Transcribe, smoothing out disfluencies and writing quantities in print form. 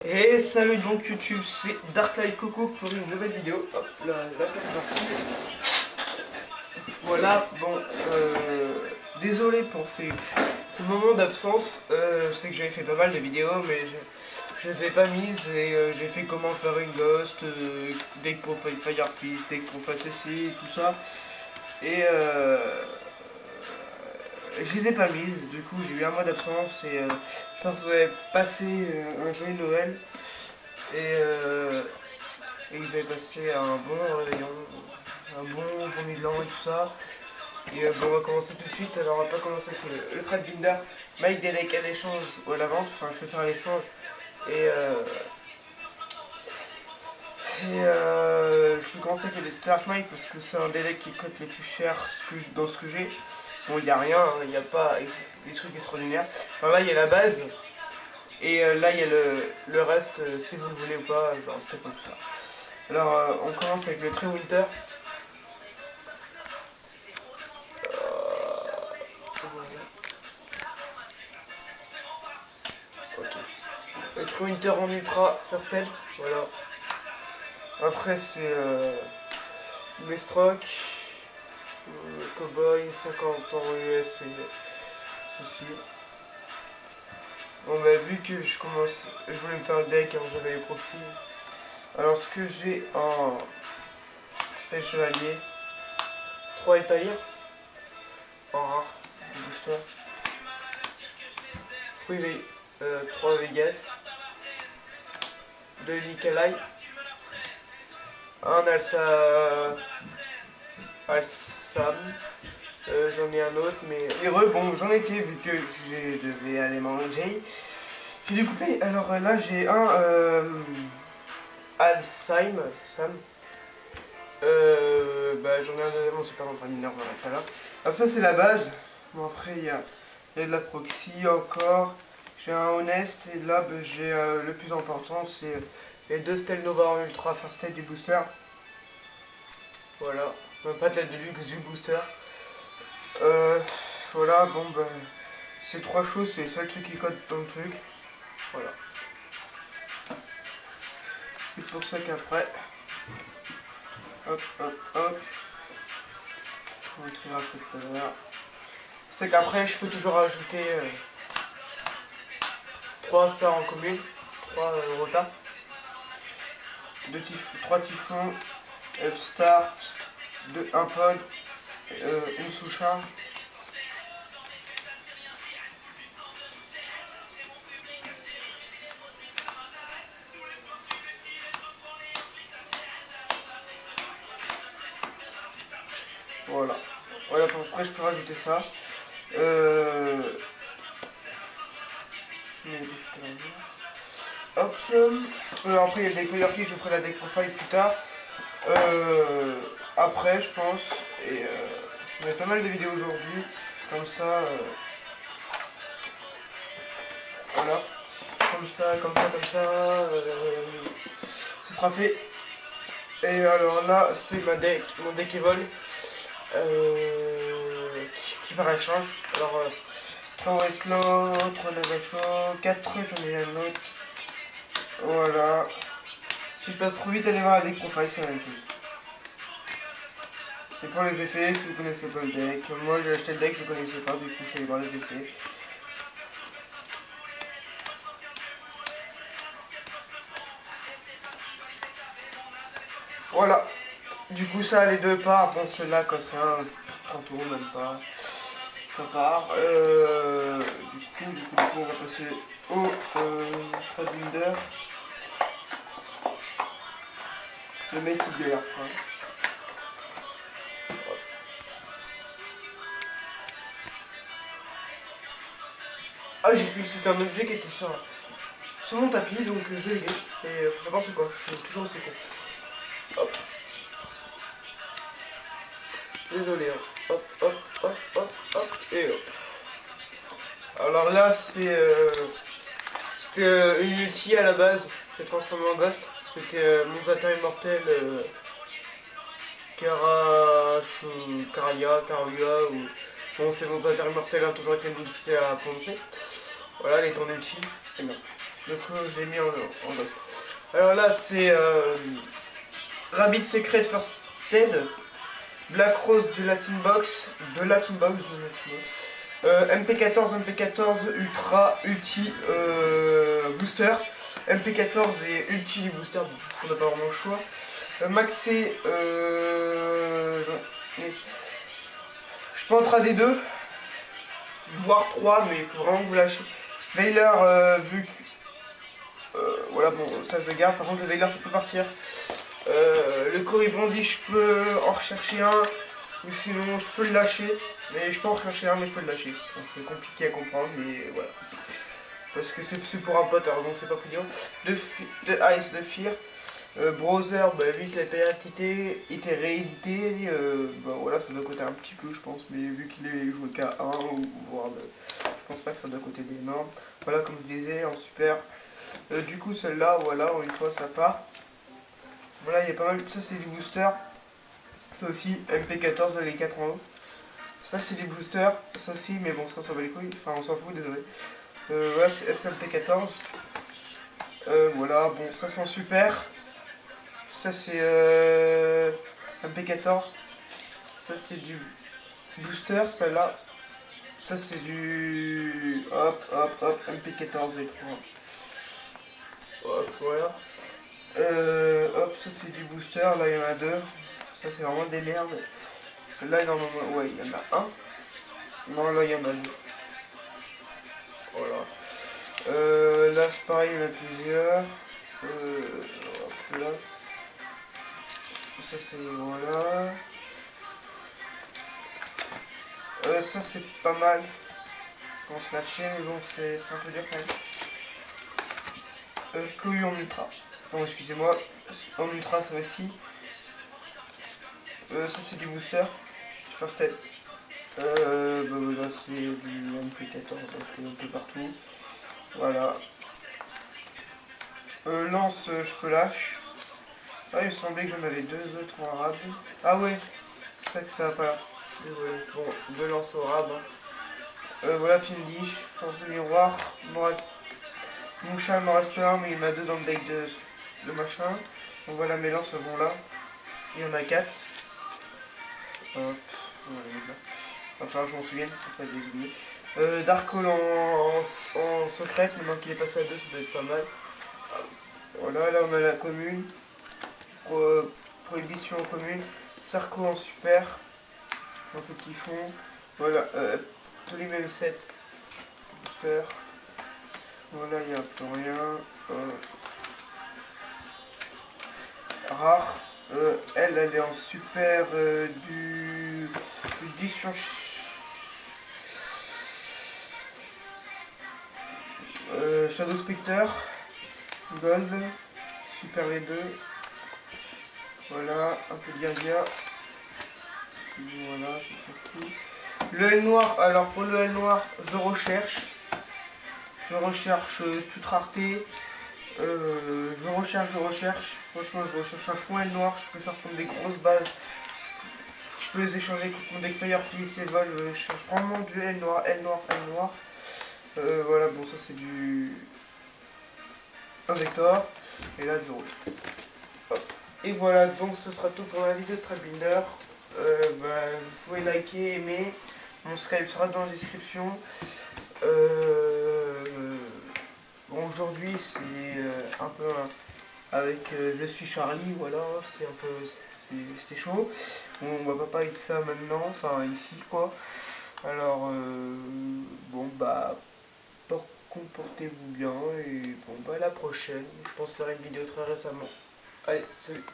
Et salut donc YouTube, c'est Darklight Coco pour une nouvelle vidéo. Hop, la carte partie. Voilà, bon, désolé pour ces moments d'absence. Je sais que j'avais fait pas mal de vidéos, mais je les ai pas mises et j'ai fait comment faire une ghost, deck pour Firepiece, deck pour ceci et tout ça. Et je les ai pas mises, du coup j'ai eu un mois d'absence et je pense que vous avez passé un joyeux Noël et vous avez passé un bon réveillon, un bon premier de l'an et tout ça. Et bon, on va commencer tout de suite. Alors on va pas commencer avec le Fred Binder. Mike des decks à l'échange ou à la vente, enfin je peux faire à l'échange. Et je vais commencer avec les Stark Mike parce que c'est un des decks qui cote les plus cher dans ce que j'ai. Bon, il n'y a rien, il n'y a pas des trucs extraordinaires. Alors là, il y a la base. Et là, il y a le reste, si vous le voulez ou pas, genre c'était pas tout ça. Alors, on commence avec le Tree Winter. Ok. Le Tree Winter en ultra, first aid, voilà. Après, c'est Mestrock, Cowboy, 50 ans US et ceci. Bon bah vu que je voulais me faire le deck, alors j'avais les proxys. Alors ce que j'ai en 16 chevaliers, 3 étailles en rare, booster. Fruit 3 Vegas, 2 Nikolai, 1 Alsam, j'en ai un autre mais heureux, bon j'en étais vu que je devais aller manger. J'ai découpé, alors là j'ai un Alsheim, Sam. Bah j'en ai un deuxième, on super entre mineur, voilà, là. Alors ça c'est la base. Bon après il y a de la proxy encore. J'ai un Honest et là bah, j'ai le plus important c'est les 2 Stell Nova en ultra first aid du booster. Voilà, même pas de la deluxe du booster. Voilà, bon bah ces 3 choses c'est le seul truc qui code dans le truc. Voilà. C'est pour ça qu'après, hop, hop, hop, on écrira ça tout à l'heure. C'est qu'après, je peux toujours ajouter 3 ça en commune, 3 rota, 3 typhons, upstart, 1 pod, une sous-charge. Voilà. Voilà, après je peux rajouter ça. Hop. Alors après il y a le deck Firefish, je ferai la deck profile plus tard. Après je pense. Et je mets pas mal de vidéos aujourd'hui. Comme ça. Voilà. Comme ça. Ce sera fait. Et alors là c'est mon deck Evol. Qui par échange. Alors 3 Westlaw, 3 Nagacho, 4 j'en ai un autre. Voilà. Si je passe trop vite, allez voir la deck profile, c'est la même chose. Et pour les effets, si vous connaissez pas le deck, moi j'ai acheté le deck, je connaissais pas, du coup je suis allé voir les effets. Voilà. Du coup ça les 2 parts, bon celle-là cote rien, 30 € même pas. Ça part. Du coup, on va passer au Threadbinder. Le mec qui galère. Ah, j'ai cru que c'était un objet qui était sur mon tapis, donc je l'ai. Et n'importe quoi, je suis toujours aussi con. Hop. Désolé, hein. Hop, hop, hop, hop, hop, et hop. Alors là, c'était une ulti à la base, j'ai transformé en ghost. C'était mon Zatar immortel, Karaya, Karuya, ou... Bon, c'est mon Zatar immortel, toujours avec les noms difficiles à prononcer. Voilà, elle est en ulti, et non. Donc je l'ai mis en Lost. Alors là c'est Rabbit Secret First Aid, Black Rose de Latin Box, MP14 Ultra Ulti Booster, MP14 et Ulti Booster, bon, ça n'a pas vraiment le choix. Maxé, je peux entrer des deux, voire 3, mais il faut vraiment que vous lâchez. Veiler, vu que. Voilà, bon, ça je le garde. Par contre, le Veiler, ça peut partir. Le Coribandi, je peux en rechercher un. Ou sinon, je peux le lâcher. Mais je peux en rechercher un, mais je peux le lâcher. C'est compliqué à comprendre, mais voilà. Parce que c'est pour un pote, alors donc c'est pas plus dur. De Ice, de Fear. Browser, bah, vu qu'il a été réédité, bah, voilà, ça doit coûter un petit peu, je pense, mais vu qu'il est joué qu'à 1, ou voire je pense pas que ça doit coûter d'énorme. Voilà, comme je disais, en super. Du coup, celle-là, voilà, une fois ça part. Voilà, il y a pas mal. Ça, c'est du booster. Ça aussi, MP14, les 4 en haut. Ça, c'est des boosters. Ça aussi, mais bon, ça, on s'en bat les couilles. Enfin, on s'en fout, désolé. Voilà, c'est SMP14. Voilà, bon, ça, c'est en super. Ça c'est MP14. Ça c'est du booster, celle-là. Ça c'est du. Hop, hop, hop, MP14 les trois. Hop, voilà. Hop, ça c'est du booster, là il y en a deux. Ça c'est vraiment des merdes. Là il y en a, ouais, il y en a un. Non, là il y en a deux. Voilà. Là c'est pareil, il y en a plusieurs. Hop, là. Ça c'est, voilà. Ça c'est pas mal. On se lâcher, mais bon c'est un peu dur quand même. Koyu en ultra. Bon, excusez-moi. En ultra ça aussi. Ça c'est du booster. First step. Bah, là c'est du MP14, un peu partout. Voilà. Lance, je peux lâcher. Ah, il me semblait que j'en avais deux autres en arabe. Ah ouais, c'est vrai que ça va pas là. Désolé. Bon, deux lances au rab. Voilà, Findish, force de miroir. Mon chat il m'en reste un, mais il y en a deux dans le deck de machin. Donc voilà, mes lances vont là. Il y en a 4. Hop, voilà, il va falloir que je m'en souvienne, faut pas les oublier. Dark Hole en secrète, maintenant qu'il est passé à 2, ça doit être pas mal. Voilà, là on a la commune. Prohibition en commune. Sarko en super. Un petit fond. Voilà, Tolim M7. Booster. Voilà, il n'y a plus rien. Rare. Elle est en super du 10 sur Shadow Spectre. Gold. Super les deux. Voilà, un peu de Gaia. Voilà, c'est tout. Le L noir, alors pour le L noir, je recherche toute rareté. Je recherche. Franchement, je recherche un fond L noir. Je préfère prendre des grosses bases. Je peux les échanger contre mon deck Firefly et Vol. Je cherche vraiment du L noir. Voilà, bon, ça c'est du Invector. Et là, du rouge. Hop. Et voilà, donc ce sera tout pour la vidéo de Tradebinder. Vous pouvez liker, aimer. Mon Skype sera dans la description. Bon, aujourd'hui c'est un peu avec Je suis Charlie, voilà, c'est un peu c'est chaud. Bon, on va pas parler de ça maintenant, enfin ici quoi. Alors bon bah comportez-vous bien et bon bah à la prochaine. Je pense faire une vidéo très récemment. Allez, salut.